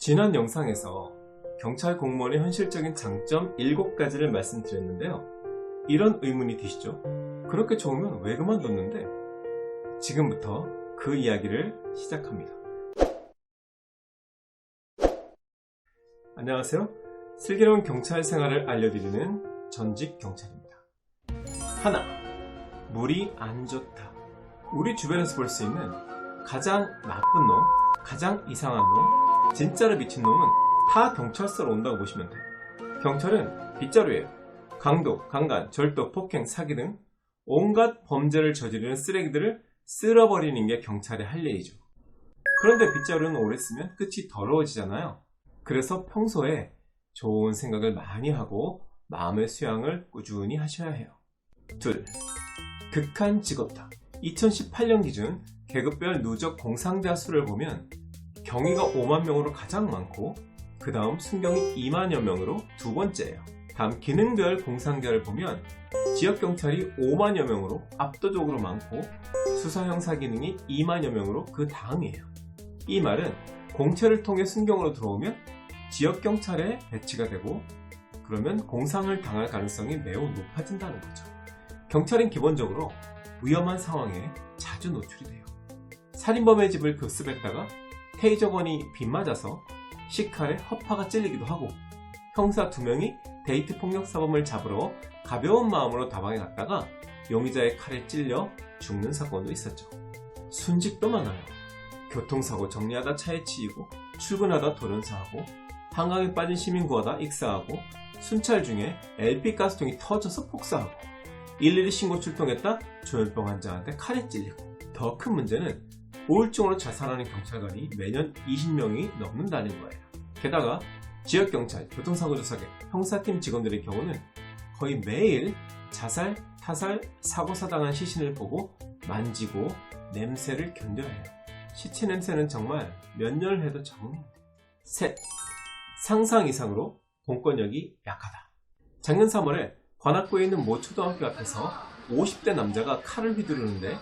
지난 영상에서 경찰 공무원의 현실적인 장점 7가지를 말씀드렸는데요. 이런 의문이 드시죠? 그렇게 좋으면 왜 그만뒀는데? 지금부터 그 이야기를 시작합니다. 안녕하세요. 슬기로운 경찰 생활을 알려드리는 전직 경찰입니다. 하나, 물이 안 좋다. 우리 주변에서 볼 수 있는 가장 나쁜 놈, 가장 이상한 놈, 진짜로 미친 놈은 다 경찰서로 온다고 보시면 돼요. 경찰은 빗자루예요. 강도, 강간, 절도, 폭행, 사기 등 온갖 범죄를 저지르는 쓰레기들을 쓸어버리는 게 경찰의 할 일이죠. 그런데 빗자루는 오래 쓰면 끝이 더러워지잖아요. 그래서 평소에 좋은 생각을 많이 하고 마음의 수양을 꾸준히 하셔야 해요. 둘, 극한 직업다. 2018년 기준 계급별 누적 공상자 수를 보면 경위가 5만 명으로 가장 많고 그 다음 순경이 2만여 명으로 두 번째예요. 다음 기능별 공상자를 보면 지역경찰이 5만여 명으로 압도적으로 많고 수사형사 기능이 2만여 명으로 그 다음이에요. 이 말은 공채를 통해 순경으로 들어오면 지역경찰에 배치가 되고 그러면 공상을 당할 가능성이 매우 높아진다는 거죠. 경찰은 기본적으로 위험한 상황에 자주 노출이 돼요. 살인범의 집을 급습했다가 테이저건이 빗맞아서 시칼에 허파가 찔리기도 하고 형사 2명이 데이트 폭력사범을 잡으러 가벼운 마음으로 다방에 갔다가 용의자의 칼에 찔려 죽는 사건도 있었죠. 순직도 많아요. 교통사고 정리하다 차에 치이고 출근하다 돌연사하고 한강에 빠진 시민 구하다 익사하고 순찰 중에 LP가스통이 터져서 폭사하고 112 신고 출동했다 조현병 환자한테 칼에 찔리고 더 큰 문제는 우울증으로 자살하는 경찰관이 매년 20명이 넘는다는 거예요. 게다가 지역경찰, 교통사고조사계, 형사팀 직원들의 경우는 거의 매일 자살, 타살, 사고사당한 시신을 보고 만지고 냄새를 견뎌야 해요. 시체 냄새는 정말 몇 년을 해도 적응해야 돼요. 셋, 상상 이상으로 공권력이 약하다. 작년 3월에 관악구에 있는 모 초등학교 앞에서 50대 남자가 칼을 휘두르는데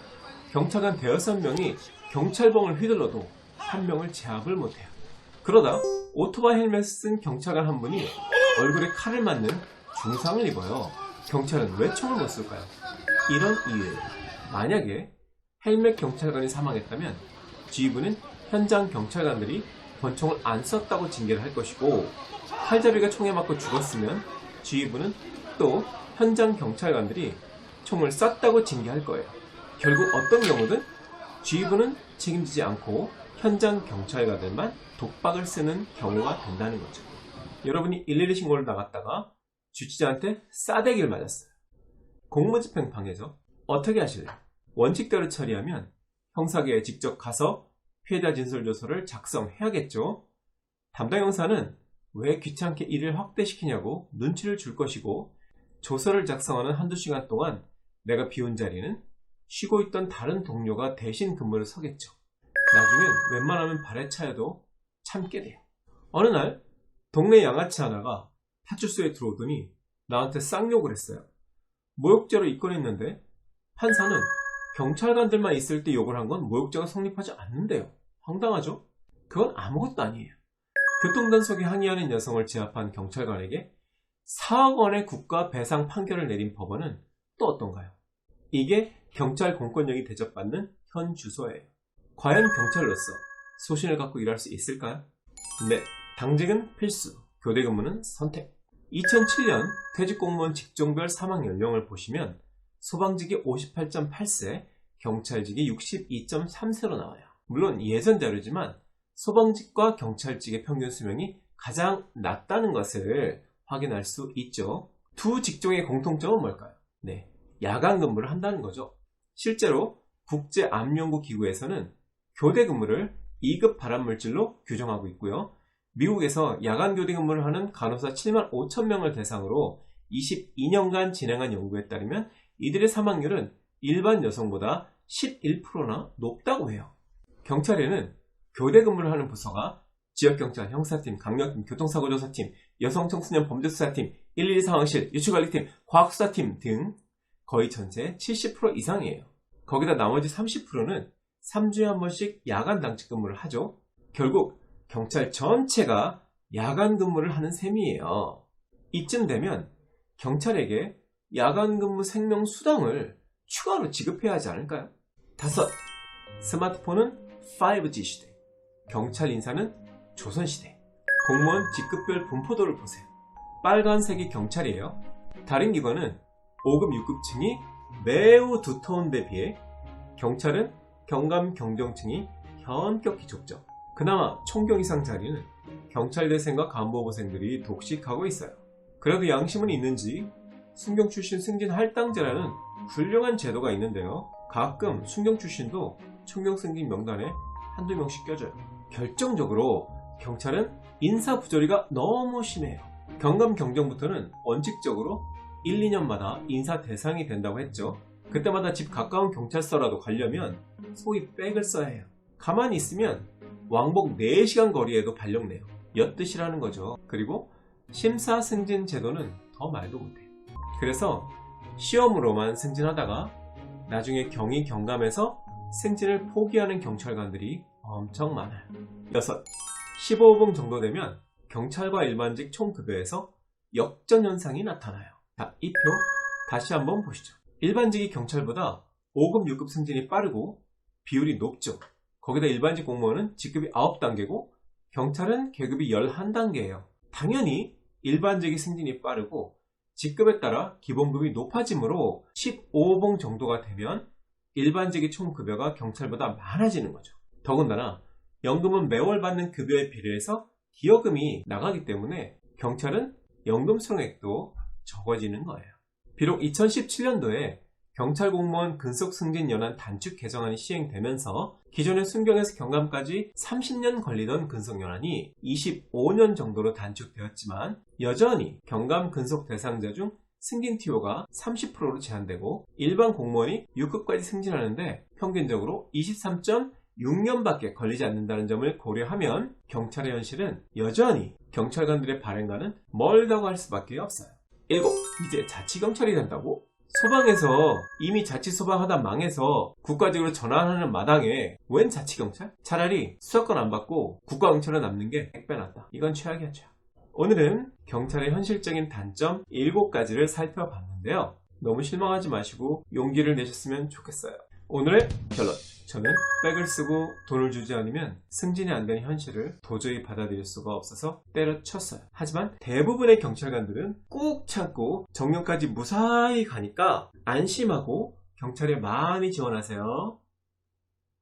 경찰관 5명이 경찰봉을 휘둘러도 한 명을 제압을 못해요. 그러다 오토바이 헬멧을 쓴 경찰관 한 분이 얼굴에 칼을 맞는 중상을 입어요. 경찰은 왜 총을 못 쏠까요? 이런 이유예요. 만약에 헬멧 경찰관이 사망했다면 지휘부는 현장 경찰관들이 권총을 안 썼다고 징계를 할 것이고 칼잡이가 총에 맞고 죽었으면 지휘부는 또 현장 경찰관들이 총을 쐈다고 징계할 거예요. 결국 어떤 경우든 지휘부는 책임지지 않고 현장 경찰관들만 독박을 쓰는 경우가 된다는 거죠. 여러분이 112 신고를 나갔다가 주치자한테 싸대기를 맞았어요. 공무집행 방해죠. 어떻게 하실래요? 원칙대로 처리하면 형사계에 직접 가서 피해자 진술조서를 작성해야겠죠. 담당 형사는 왜 귀찮게 일을 확대시키냐고 눈치를 줄 것이고 조서를 작성하는 한두 시간 동안 내가 비운 자리는 쉬고 있던 다른 동료가 대신 근무를 서겠죠. 나중엔 웬만하면 발에 차여도 참게 돼요. 어느 날 동네 양아치 하나가 파출소에 들어오더니 나한테 쌍욕을 했어요. 모욕죄로 입건했는데 판사는 경찰관들만 있을 때 욕을 한 건 모욕죄가 성립하지 않는데요. 황당하죠? 그건 아무것도 아니에요. 교통단속에 항의하는 여성을 제압한 경찰관에게 4억 원의 국가 배상 판결을 내린 법원은 또 어떤가요? 이게 경찰 공권력이 대접받는 현 주소예요. 과연 경찰로서 소신을 갖고 일할 수 있을까요? 네, 당직은 필수, 교대 근무는 선택. 2007년 퇴직공무원 직종별 사망 연령을 보시면 소방직이 58.8세, 경찰직이 62.3세로 나와요. 물론 예전 자료지만 소방직과 경찰직의 평균 수명이 가장 낮다는 것을 확인할 수 있죠. 두 직종의 공통점은 뭘까요? 네, 야간 근무를 한다는 거죠. 실제로 국제암연구기구에서는 교대 근무를 2급 발암물질로 규정하고 있고요. 미국에서 야간 교대 근무를 하는 간호사 7만 5천 명을 대상으로 22년간 진행한 연구에 따르면 이들의 사망률은 일반 여성보다 11%나 높다고 해요. 경찰에는 교대 근무를 하는 부서가 지역경찰, 형사팀, 강력팀, 교통사고조사팀, 여성청소년 범죄수사팀, 112 상황실, 유추관리팀, 과학수사팀 등 거의 전체의 70% 이상이에요. 거기다 나머지 30%는 3주에 한 번씩 야간 당직 근무를 하죠. 결국 경찰 전체가 야간 근무를 하는 셈이에요. 이쯤 되면 경찰에게 야간 근무 생명수당을 추가로 지급해야 하지 않을까요? 5. 스마트폰은 5G 시대, 경찰 인사는 조선시대. 공무원 직급별 분포도를 보세요. 빨간색이 경찰이에요. 다른 기관은 5급, 6급층이 매우 두터운 데 비해 경찰은 경감, 경정층이 현격히 좁죠. 그나마 총경 이상 자리는 경찰대생과 간부호생들이 독식하고 있어요. 그래도 양심은 있는지 순경 출신 승진 할당제라는 훌륭한 제도가 있는데요. 가끔 순경 출신도 총경 승진 명단에 한두 명씩 껴져요. 결정적으로 경찰은 인사 부조리가 너무 심해요. 경감, 경정부터는 원칙적으로 1, 2년마다 인사 대상이 된다고 했죠. 그때마다 집 가까운 경찰서라도 가려면 소위 백을 써야 해요. 가만히 있으면 왕복 4시간 거리에도 발령내요. 엿드시라는 거죠. 그리고 심사 승진 제도는 더 말도 못해요. 그래서 시험으로만 승진하다가 나중에 경위 경감에서 승진을 포기하는 경찰관들이 엄청 많아요. 6. 15호봉 정도 되면 경찰과 일반직 총급여에서 역전 현상이 나타나요. 자, 이 표 다시 한번 보시죠. 일반직이 경찰보다 5급, 6급 승진이 빠르고 비율이 높죠. 거기다 일반직 공무원은 직급이 9단계고 경찰은 계급이 11단계예요. 당연히 일반직이 승진이 빠르고 직급에 따라 기본급이 높아지므로 15호봉 정도가 되면 일반직의 총급여가 경찰보다 많아지는 거죠. 더군다나 연금은 매월 받는 급여에 비례해서 기여금이 나가기 때문에 경찰은 연금 수령액도 적어지는 거예요. 비록 2017년도에 경찰 공무원 근속 승진 연한 단축 개정안이 시행되면서 기존의 순경에서 경감까지 30년 걸리던 근속 연한이 25년 정도로 단축되었지만 여전히 경감 근속 대상자 중 승진 TO가 30%로 제한되고 일반 공무원이 6급까지 승진하는데 평균적으로 23.6년밖에 걸리지 않는다는 점을 고려하면 경찰의 현실은 여전히 경찰관들의 발행과는 멀다고 할 수밖에 없어요. 7. 이제 자치경찰이 된다고? 소방에서 이미 자치소방하다 망해서 국가직으로 전환하는 마당에 웬 자치경찰? 차라리 수사권 안 받고 국가경찰로 남는 게 100배 낫다. 이건 최악이야, 최악. 오늘은 경찰의 현실적인 단점 7가지를 살펴봤는데요. 너무 실망하지 마시고 용기를 내셨으면 좋겠어요. 오늘의 결론. 저는 백을 쓰고 돈을 주지 않으면 승진이 안 되는 현실을 도저히 받아들일 수가 없어서 때려쳤어요. 하지만 대부분의 경찰관들은 꾹 참고 정년까지 무사히 가니까 안심하고 경찰에 많이 지원하세요.